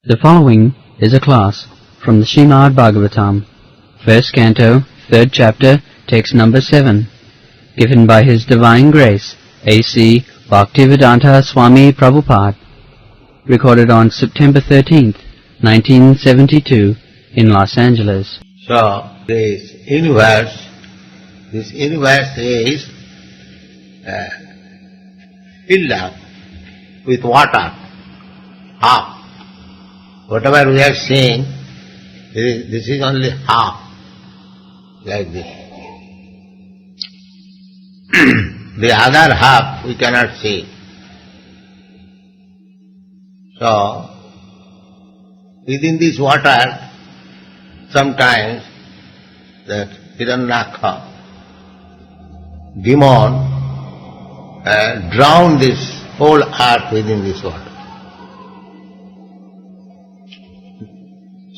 The following is a class from the Srimad Bhagavatam, first canto, third chapter, text number 7, given by His Divine Grace, A.C. Bhaktivedanta Swami Prabhupada, recorded on September 13th, 1972, in Los Angeles. So, this universe is filled up with water, half. Whatever we are seeing, this is only half, like this. The other half we cannot see. So, within this water, sometimes that Hiranyaka, demon, drown this whole earth within this water.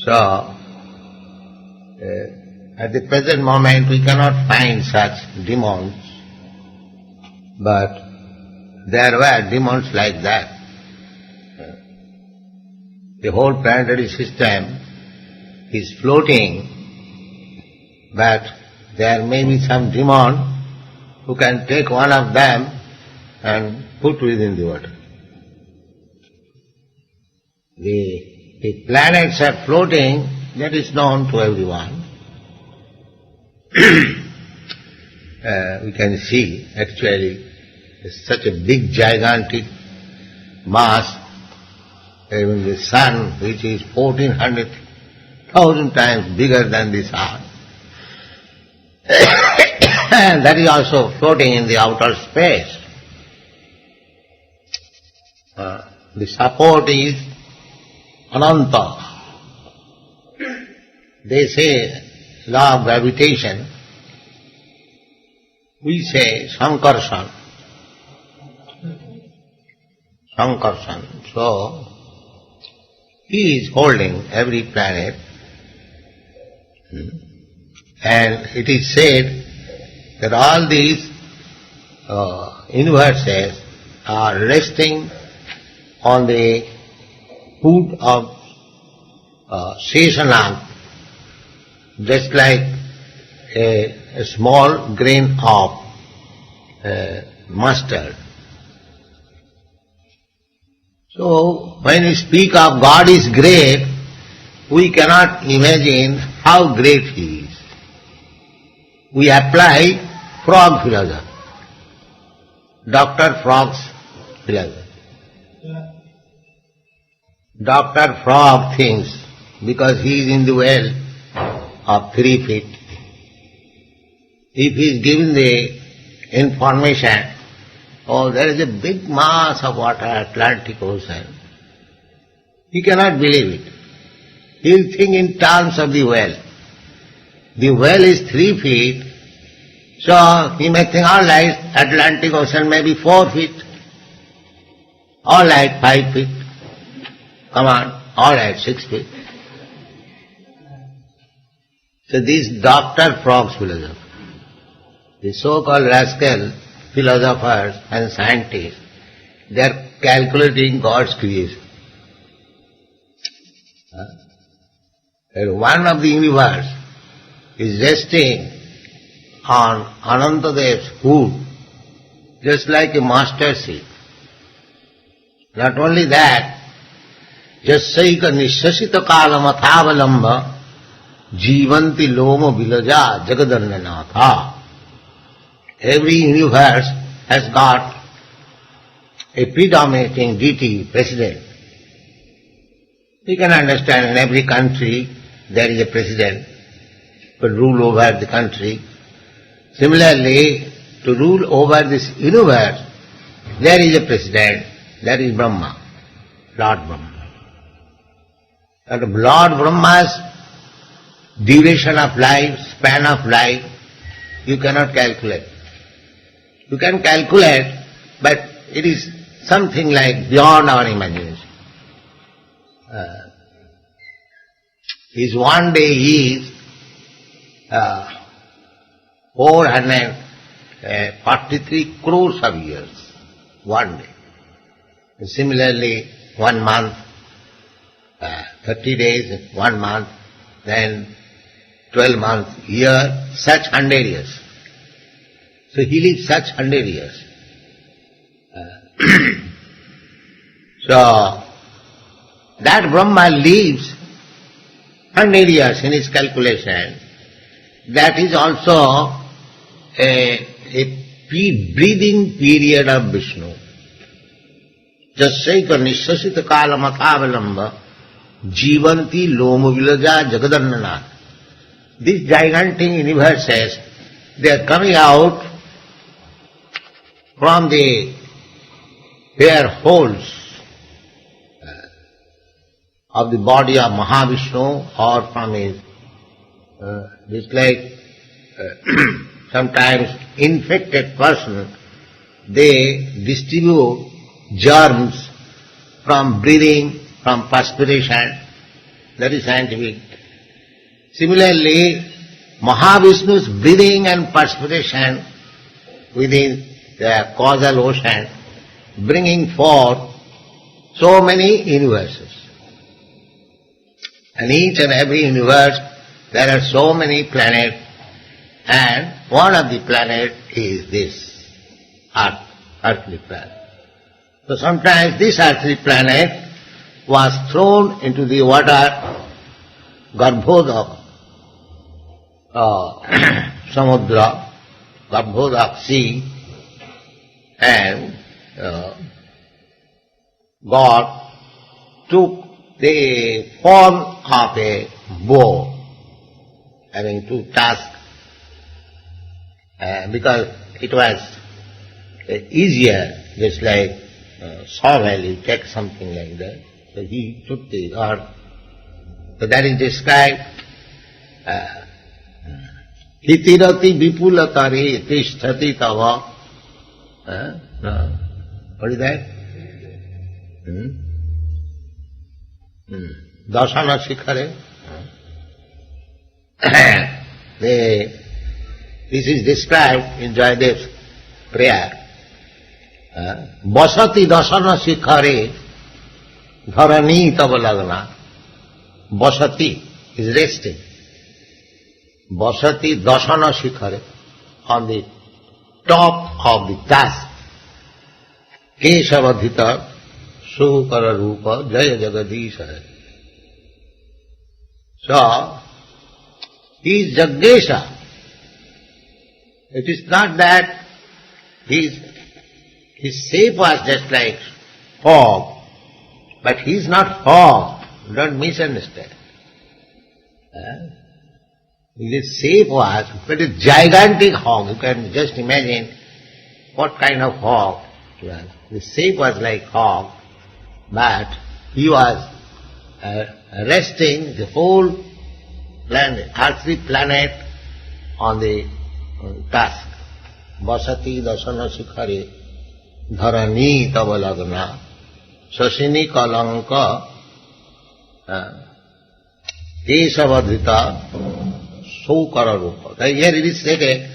So, at the present moment we cannot find such demons, but there were demons like that. The whole planetary system is floating, but there may be some demon who can take one of them and put within the water. The planets are floating, that is known to everyone. We can see actually such a big gigantic mass, even the sun, which is 1400,000 times bigger than this earth. That is also floating in the outer space. The support is Ananta. They say law of gravitation. We say Sankarshan. Sankarshan. So, he is holding every planet. And it is said that all these universes are resting on the foot of Sheshanag, just like a small grain of mustard. So, when we speak of God is great, we cannot imagine how great He is. We apply frog philosophy, Dr. Frog's philosophy. Dr. Frog thinks, because he is in the well of 3 feet, if he is given the information, oh, there is a big mass of water, Atlantic Ocean, he cannot believe it. He will think in terms of the well. The well is 3 feet, so he may think, all right, Atlantic Ocean may be 4 feet, all right, 5 feet, come on, all right, 6 feet. So this Dr. Frog's philosophy, the so-called rascal philosophers and scientists, they are calculating God's creation. And one of the universe is resting on Anantadev's foot, just like a mustard seed. Not only that, Jassaika nishasita kalamathavalamba jivanti loma vilaja jagadarnanatha. Every universe has got a predominating deity, president. We can understand in every country there is a president to rule over the country. Similarly, to rule over this universe, there is a president, that is Brahma, Lord Brahma. And Lord Brahma's duration of life, span of life, you cannot calculate. You can calculate, but it is something like beyond our imagination. His one day is 443 crores of years, one day. And similarly, 1 month 30 days, 1 month, then 12 months, year, such 100 years. So he lives such 100 years. So that Brahma lives 100 years in his calculation. That is also a breathing period of Vishnu. Jasyaika nishasita kalamathavalamba jivanti loma vilaja jagadannana. These gigantic universes, they are coming out from the bare holes of the body of Mahavishnu, or from his, just like sometimes infected person, they distribute germs from breathing, from perspiration. That is scientific. Similarly, Mahavishnu's breathing and perspiration within the causal ocean, bringing forth so many universes. And each and every universe, there are so many planets, and one of the planets is this Earth, earthly planet. So sometimes this earthly planet was thrown into the water, Garbhodak, Samudra, Garbhodak sea, and God took the form of a boar, having two tusks, because it was easier, just like shovel, you take something like that. So he took the earth. So that is described. Hitirati vipulatari tishtati tava. What is that? Dasana shikhare. This is described in Jayadev's prayer. Basati dasana shikhare dharani tava lagna. Basati is resting. Basati dasana shikhare, on the top of the tusk. Keshavadhita sukara rupa jaya jagadisha. So, he is Jagdesha. It is not that his shape was just like fog, but he is not fog. Don't misunderstand. His shape was, but a gigantic hog. You can just imagine what kind of hog it was. The shape was like hog, but he was resting the whole planet, earthly planet, on the tusk. Basati dasana shikhare dharani tava lagna sasini kalanka kesavadhita Saukara rupa. Here it is stated,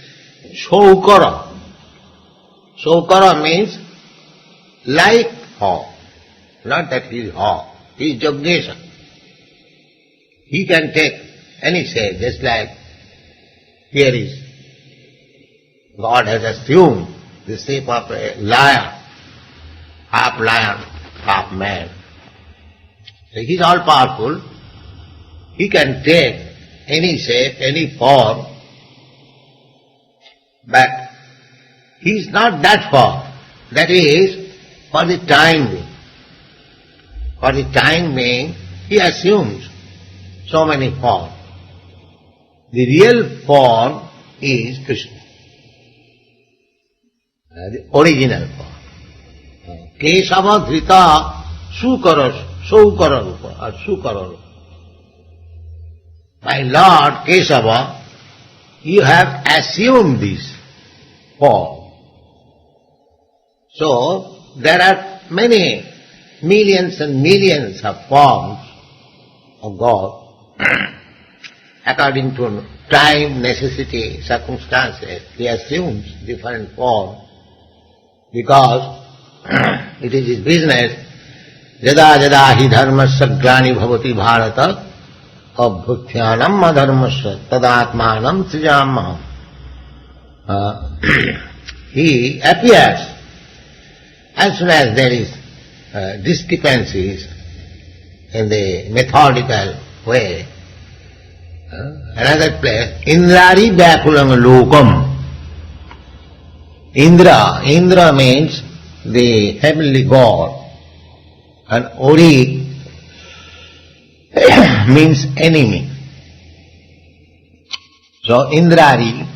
Saukara. Saukara means like hog. Not that he is hog. He is Jagdesha. He can take any shape, just like here is. God has assumed the shape of a lion, half man. So he is all powerful. He can take any shape, any form, but he is not that form. That is for the time being. For the time being, he assumes so many forms. The real form is Krishna, the original form. Kesava dhrita saukara rupa, or sukara rupa. My Lord Kesava, you have assumed this form. So, there are many millions and millions of forms of God. According to time, necessity, circumstances, he assumes different forms because it is his business Jada jada hi dharmasya glani bhavati bharata abhutyanam adharmasya tadatmanam srijamaham. He appears as soon as there is discrepancies in the methodical way. Another place, Indrari Vyakulam Lokam. Indra means the heavenly god, and Ori means enemy. So Indrari,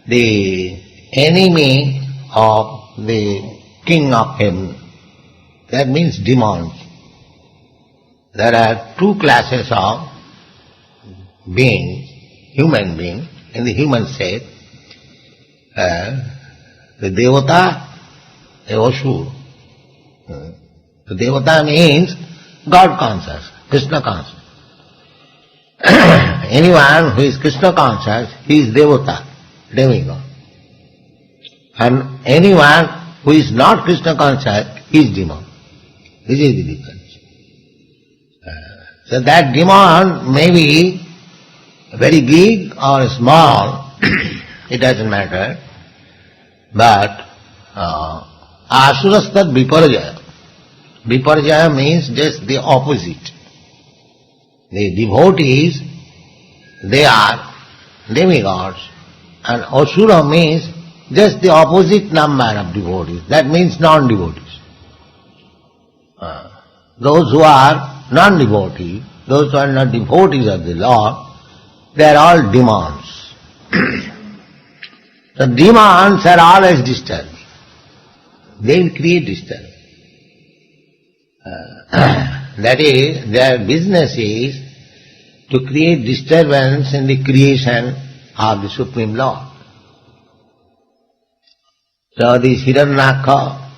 the enemy of the king of heaven, that means demons. There are two classes of beings, human beings, in the human state, the Devata, the Asura. The Devata means God conscious, Krishna conscious. Anyone who is Krishna conscious, he is Devata, demigod. And anyone who is not Krishna conscious, he is demon. This is the difference. So that demon may be very big or small, it doesn't matter, but Asurastad Viparjaya. Viparjaya means just the opposite. The devotees, they are demigods, and Asura means just the opposite number of devotees. That means non-devotees. Those who are non-devotees, those who are not devotees of the Lord, they are all demons. The demons are always disturbed. They will create disturbance. That is, their business is to create disturbance in the creation of the Supreme Lord. So these Hiranyaka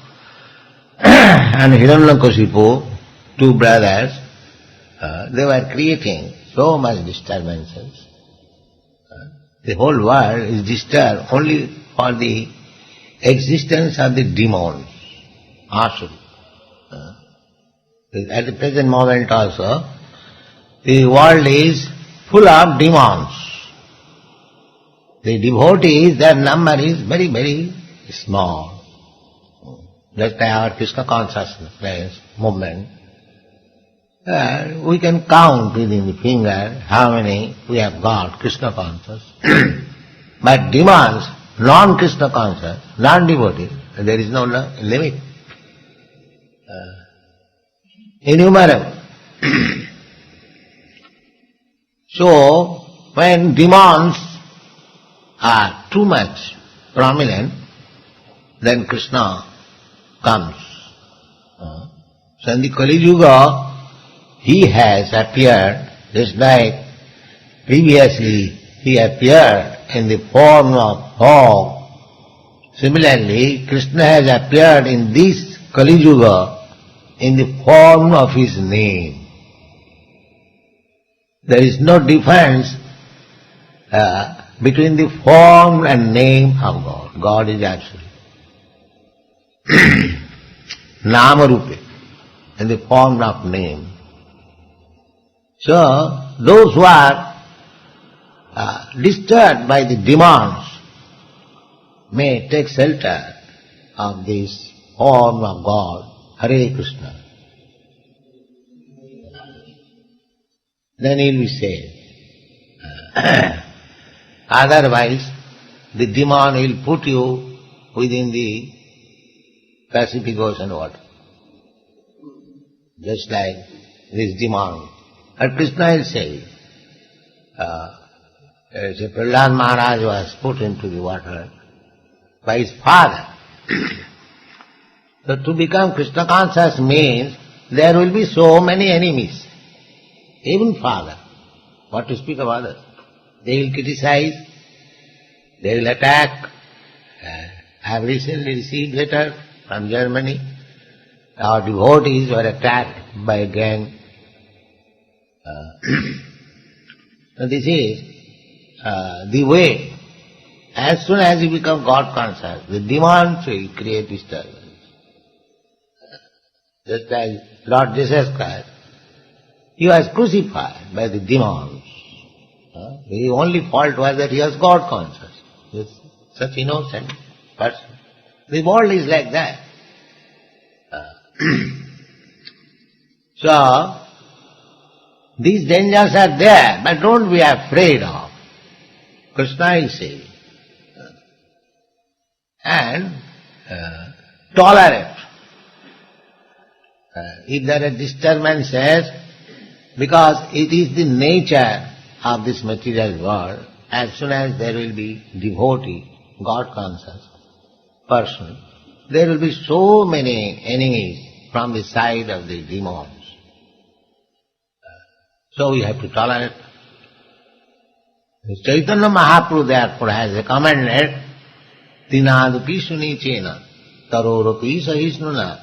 and Hiranyakasipu, two brothers, they were creating so much disturbances. The whole world is disturbed only for the existence of the demons, Asura. At the present moment also, the world is full of demons. The devotees, their number is very, very small. Just like our Krishna consciousness movement, we can count within the finger how many we have got Krishna conscious. But demons, non-Krishna conscious, non-devotee, there is no limit. Innumerable. So, when demons are too much prominent, then Krishna comes. So in the Kali Yuga, he has appeared just like previously he appeared in the form of fog. Similarly, Krishna has appeared in this Kali Yuga in the form of his name. There is no difference between the form and name of God. God is absolute. Nama Rupe, in the form of name. So, those who are disturbed by the demons may take shelter of this form of God, Hare Krishna. Then he will be saved. Otherwise, the demon will put you within the Pacific Ocean water. Just like this demon. And Krishna will say, Prahlad Maharaj was put into the water by his father. So to become Krishna conscious means there will be so many enemies. Even father, what to speak of others. They will criticize, they will attack. I have recently received a letter from Germany. Our devotees were attacked by a gang. So this is the way. As soon as you become God conscious, the demons will create disturbance. Just as Lord Jesus Christ, he was crucified by the demons. The only fault was that he was God conscious. He was such innocent person. The world is like that. So, these dangers are there, but don't be afraid of. Krishna is saying. And tolerate. If there are disturbances, because it is the nature of this material world, as soon as there will be devotee, God-conscious person, there will be so many enemies from the side of the demons. So we have to tolerate. Chaitanya Mahaprabhu therefore has recommended Tinadupi Sunichena Tarorapi Sahisnuna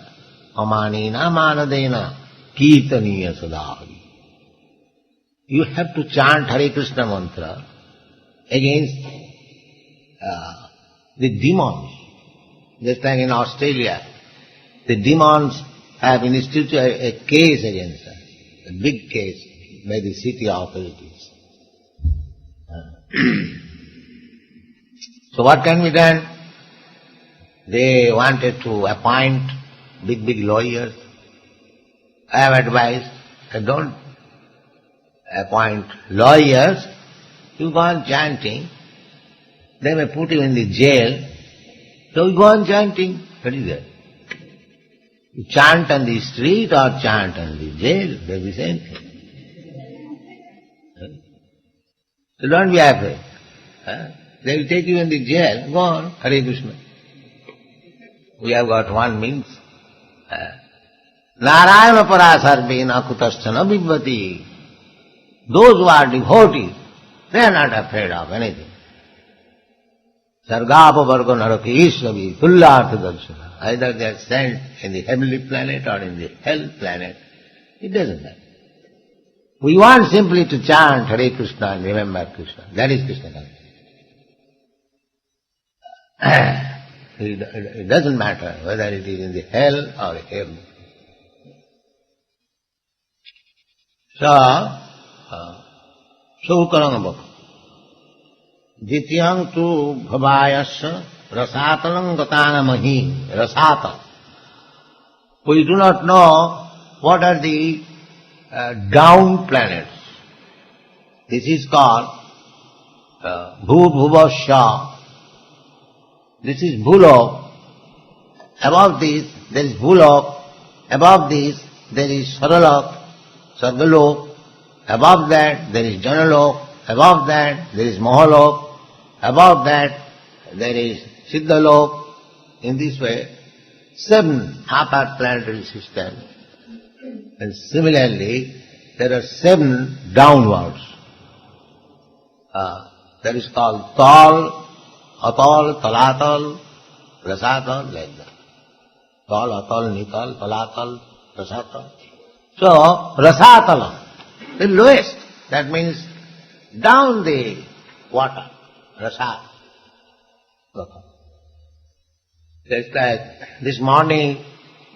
Amanina Manadena Kirtaniya Sadahi. You have to chant Hare Krishna mantra against the demons. Just like in Australia, the demons have instituted a case against us, a big case by the city authorities. So what can be done? They wanted to appoint big lawyers. I have advised, don't appoint lawyers. You go on chanting, they may put you in the jail. So you go on chanting. What is that? You chant on the street or chant on the jail, they're the same thing. So don't be afraid. They will take you in the jail. Go on, Hare Krishna. We have got one means. Narayana parasarvena kutasthana vibhati. Those who are devotees, they are not afraid of anything. Sargapa varga naraki ishvavi tullartha darshana. Either they are sent in the heavenly planet or in the hell planet. It doesn't matter. We want simply to chant Hare Krishna and remember Krishna. That is Krishna consciousness. It doesn't matter whether it is in the hell or heaven. So, Sukaranga Dityang tu bhavayasya rasatalang gatanamahi. Rasata. We do not know what are the down planets. This is called Bhuvasya. This is Bhulok. Above this there is Bhulok. Above this there is Saralok, Sargalok. Above that there is Janalok. Above that there is Mahalok. Above that there is Siddhalok. In this way, 7 upper planetary systems. And similarly, there are 7 downwards. That is called Tal, Atal, Talatal, Rasatal, like that. Tal, Atal, Nital, Talatal, Rasatal. So, Rasatalam, the lowest, that means down the water, Rasat. Just like this morning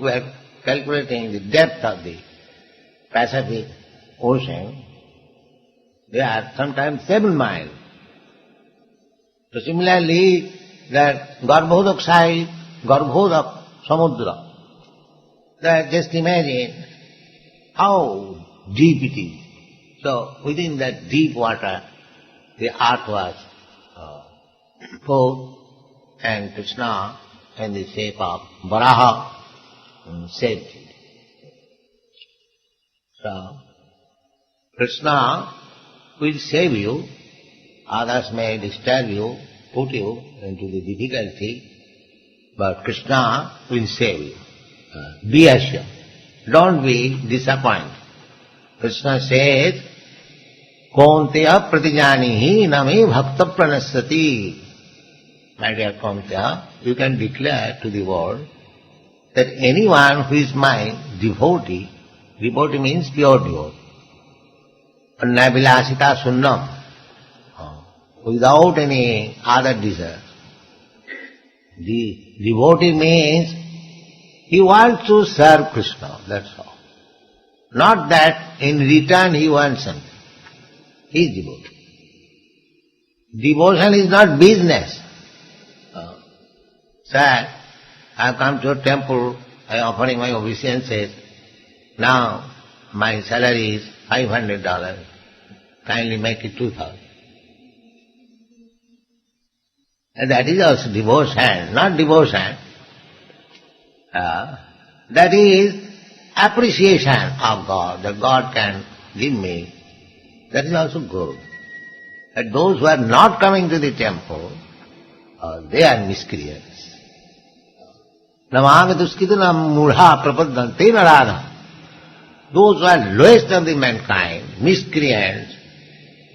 we were calculating the depth of the Pacific Ocean. They are sometimes 7 miles. So similarly, that Garbhodak side, Garbhodak Samudra, that just imagine how deep it is. So within that deep water, the earth was poured, and Krishna in the shape of Varaha saved it. So Krishna will save you. Others may disturb you, put you into the difficulty, but Krishna will save you. Be assured. Don't be disappointed. Krishna says, Kaunteya pratijanihi name bhakta pranasati. My dear Kaunteya, you can declare to the world that anyone who is my devotee means pure devotee, annabilasita sunnam, without any other desire. The devotee means He wants to serve Krishna, that's all. Not that in return he wants something. He is devotee. Devotion is not business. Sir, I have come to a temple, I am offering my obeisances. Now my salary is $500. Kindly make it 2,000. And that is also devotion, not devotion. That is appreciation of God, that God can give me. That is also good. But those who are not coming to the temple, they are miscreants. Namami duskitanam murha prapadante narada. Those who are lowest of the mankind, miscreants,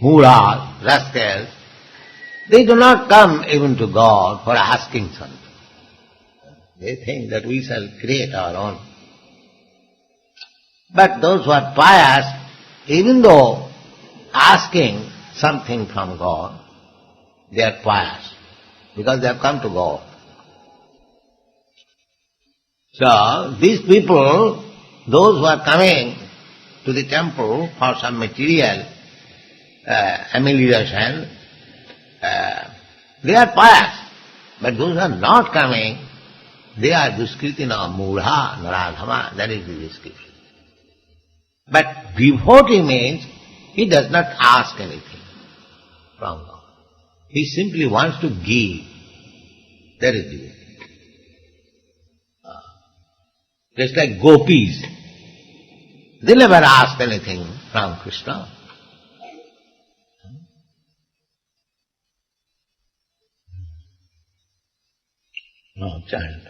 murhas, rascals, they do not come even to God for asking something. They think that we shall create our own. But those who are pious, even though asking something from God, they are pious, because they have come to God. So, these people, those who are coming to the temple for some material amelioration, they are pious. But those who are not coming, they are duskritina, mudha, naradhama, that is the description. But devotee means he does not ask anything from God. He simply wants to give. That is devotee. Just like gopis, they never ask anything from Krishna. No, chant.